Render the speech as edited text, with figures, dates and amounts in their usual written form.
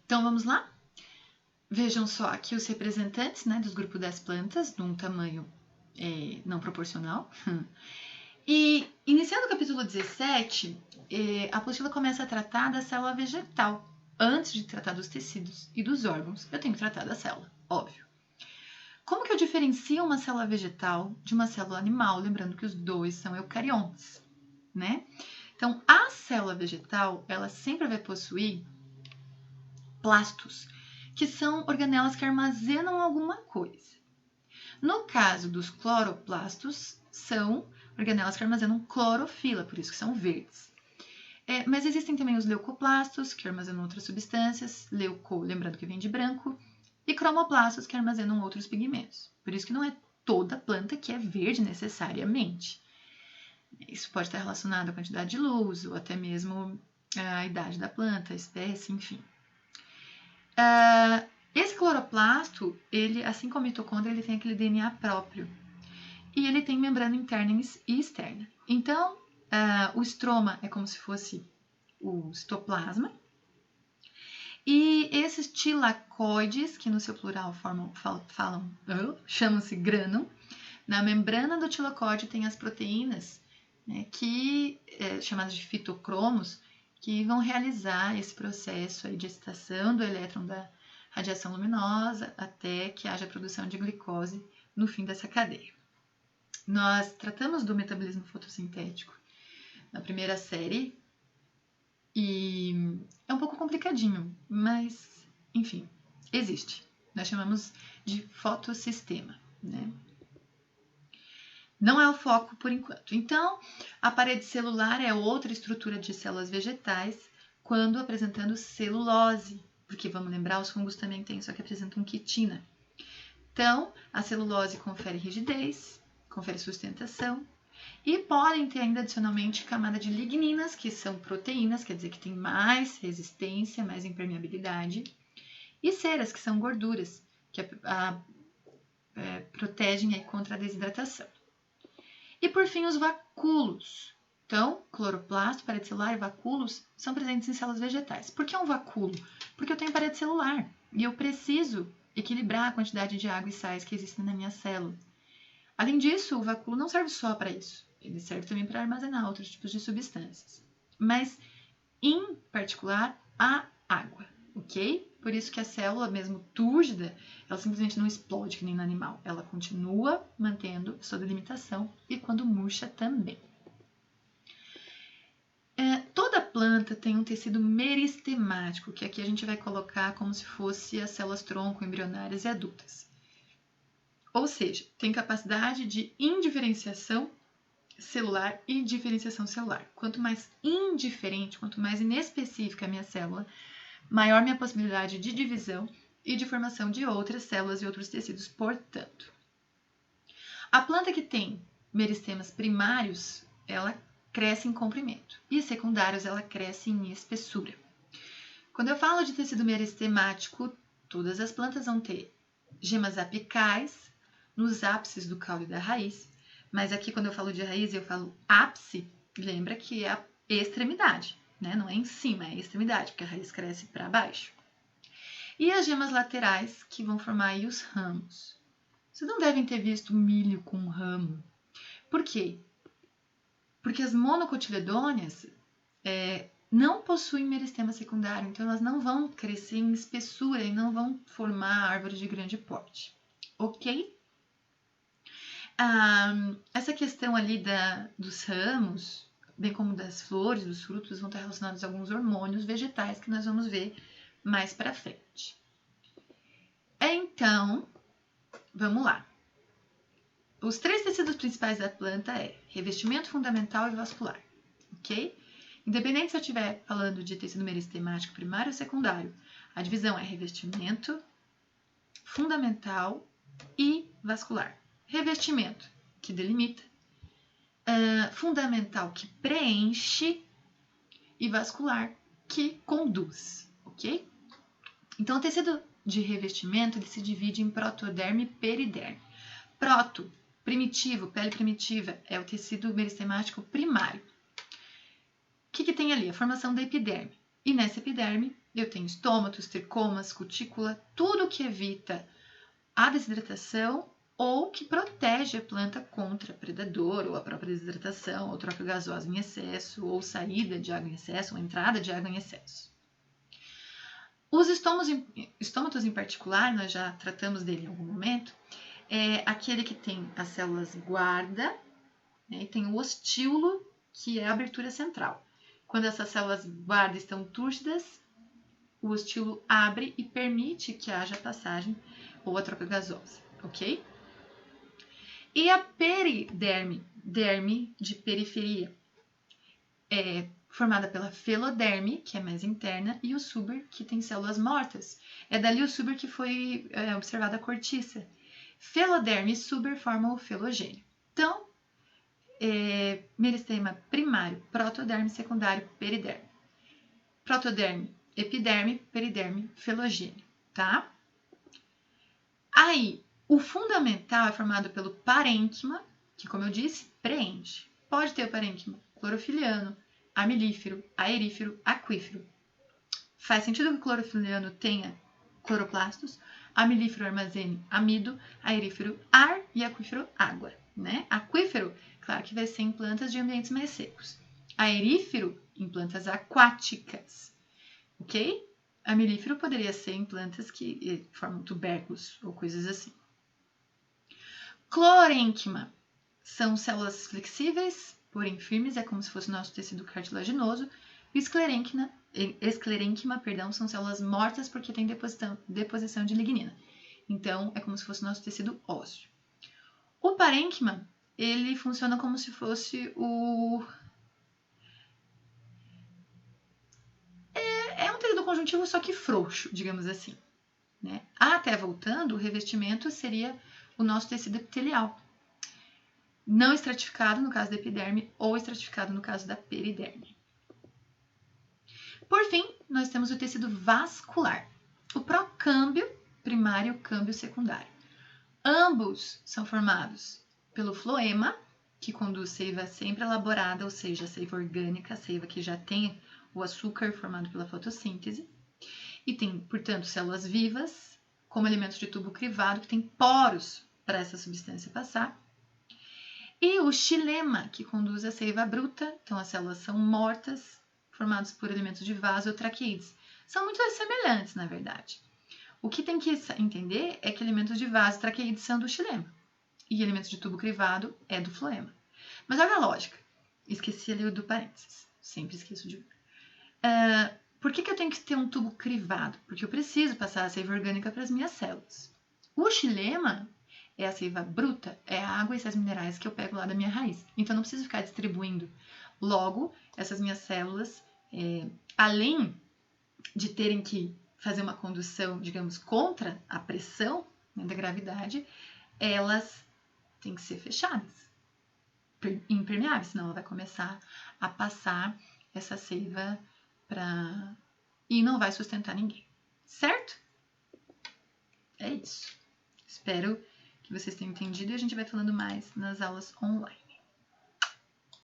Então, vamos lá? Vejam só aqui os representantes, né, dos grupos das plantas, num tamanho não proporcional. E, iniciando o capítulo 17, a apostila começa a tratar da célula vegetal. Antes de tratar dos tecidos e dos órgãos, eu tenho que tratar da célula, óbvio. Como que eu diferencio uma célula vegetal de uma célula animal? Lembrando que os dois são eucariontes, né? Então, a célula vegetal, ela sempre vai possuir plastos, que são organelas que armazenam alguma coisa. No caso dos cloroplastos, são organelas que armazenam clorofila, por isso que são verdes. Mas existem também os leucoplastos, que armazenam outras substâncias, lembrando que vem de branco, e cromoplastos, que armazenam outros pigmentos. Por isso que não é toda planta que é verde necessariamente. Isso pode estar relacionado à quantidade de luz, ou até mesmo à idade da planta, a espécie, enfim. Esse cloroplasto, ele, assim como a mitocôndria, ele tem aquele DNA próprio. E ele tem membrana interna e externa. Então, o estroma é como se fosse o citoplasma. E esses tilacoides, que no seu plural chamam-se grânum, na membrana do tilacoide tem as proteínas, né, chamadas de fitocromos, que vão realizar esse processo aí de excitação do elétron da radiação luminosa até que haja a produção de glicose no fim dessa cadeia. Nós tratamos do metabolismo fotossintético na primeira série e é um pouco complicadinho, mas, enfim, existe. Nós chamamos de fotossistema, né? Não é o foco por enquanto. Então, a parede celular é outra estrutura de células vegetais quando apresentando celulose, porque vamos lembrar, os fungos também têm, só que apresentam quitina. Então, a celulose confere rigidez, confere sustentação e podem ter ainda adicionalmente camada de ligninas, que são proteínas, quer dizer que tem mais resistência, mais impermeabilidade, e ceras, que são gorduras, que protegem aí contra a desidratação. E por fim, os vacúolos. Então, cloroplasto, parede celular e vacúolos são presentes em células vegetais. Por que um vacúolo? Porque eu tenho parede celular e eu preciso equilibrar a quantidade de água e sais que existem na minha célula. Além disso, o vacúolo não serve só para isso. Ele serve também para armazenar outros tipos de substâncias. Mas, em particular, a água, ok? Por isso que a célula, mesmo túrgida, ela simplesmente não explode que nem no animal. Ela continua mantendo sua delimitação e quando murcha também. Toda planta tem um tecido meristemático, que aqui a gente vai colocar como se fosse as células tronco, embrionárias e adultas. Ou seja, tem capacidade de indiferenciação celular e diferenciação celular. Quanto mais indiferente, quanto mais inespecífica a minha célula, maior minha possibilidade de divisão e de formação de outras células e outros tecidos, portanto. A planta que tem meristemas primários, ela cresce em comprimento, e secundários, ela cresce em espessura. Quando eu falo de tecido meristemático, todas as plantas vão ter gemas apicais nos ápices do caule da raiz, mas aqui quando eu falo de raiz, eu falo ápice, lembra que é a extremidade, né? Não é em cima, é a extremidade, porque a raiz cresce para baixo. E as gemas laterais, que vão formar aí os ramos. Vocês não devem ter visto milho com ramo. Por quê? Porque as monocotiledôneas não possuem meristema secundário, então elas não vão crescer em espessura e não vão formar árvores de grande porte. Ok? Essa questão ali dos ramos, bem como das flores, dos frutos, vão estar relacionados a alguns hormônios vegetais que nós vamos ver mais para frente. Então, vamos lá. Os 3 tecidos principais da planta revestimento fundamental e vascular, ok? Independente se eu estiver falando de tecido meristemático primário ou secundário, a divisão é revestimento fundamental e vascular. Revestimento, que delimita, fundamental, que preenche, e vascular, que conduz, ok? Então, o tecido de revestimento ele se divide em protoderme e periderme. Proto, primitivo, pele primitiva, é o tecido meristemático primário. O que tem ali? A formação da epiderme. E nessa epiderme eu tenho estômatos, tricomas, cutícula, tudo que evita a desidratação ou que protege a planta contra predador, ou a própria desidratação, ou troca gasosa em excesso, ou saída de água em excesso, ou entrada de água em excesso. Os estômatos em particular, nós já tratamos dele em algum momento, é aquele que tem as células guarda, né, e tem o ostíolo, que é a abertura central. Quando essas células guarda estão túrgidas, o ostíolo abre e permite que haja passagem ou a troca gasosa, ok? E a periderme, derme de periferia, é formada pela feloderme, que é mais interna, e o suber, que tem células mortas. É dali o suber que foi observada a cortiça. Feloderme e suber formam o felogênio. Então, meristema primário, protoderme, secundário, periderme. Protoderme, epiderme, periderme, felogênio, tá? Aí, o fundamental é formado pelo parênquima, que, como eu disse, preenche. Pode ter o parênquima clorofiliano, amilífero, aerífero, aquífero. Faz sentido que o clorofiliano tenha cloroplastos, amilífero armazene amido, aerífero ar e aquífero água, né? Aquífero, claro que vai ser em plantas de ambientes mais secos. Aerífero, em plantas aquáticas, ok? Amilífero poderia ser em plantas que formam tubérculos ou coisas assim. Clorênquima são células flexíveis, porém firmes, é como se fosse o nosso tecido cartilaginoso. E esclerênquima, são células mortas porque tem deposição de lignina. Então, é como se fosse o nosso tecido ósseo. O parênquima, ele funciona como se fosse o... É um tecido conjuntivo, só que frouxo, digamos assim, né? Até voltando, o revestimento seria o nosso tecido epitelial. Não estratificado no caso da epiderme ou estratificado no caso da periderme. Por fim, nós temos o tecido vascular. O procâmbio primário e o câmbio secundário. Ambos são formados pelo floema, que conduz seiva sempre elaborada, ou seja, seiva orgânica, seiva que já tem o açúcar formado pela fotossíntese. E tem, portanto, células vivas, como elementos de tubo crivado, que tem poros para essa substância passar. E o xilema, que conduz a seiva bruta, então as células são mortas, formadas por elementos de vaso ou traqueides. São muito semelhantes, na verdade. O que tem que entender é que elementos de vaso e traqueides são do xilema, e elementos de tubo crivado é do floema. Mas olha a lógica, esqueci ali o do parênteses, sempre esqueço de por que eu tenho que ter um tubo crivado? Porque eu preciso passar a seiva orgânica para as minhas células. O xilema é a seiva bruta, é a água e esses minerais que eu pego lá da minha raiz. Então, não preciso ficar distribuindo. Logo, essas minhas células, além de terem que fazer uma condução, digamos, contra a pressão, né, da gravidade, elas têm que ser fechadas, impermeáveis, senão ela vai começar a passar essa seiva e não vai sustentar ninguém, certo? É isso. Espero que vocês tenham entendido e a gente vai falando mais nas aulas online.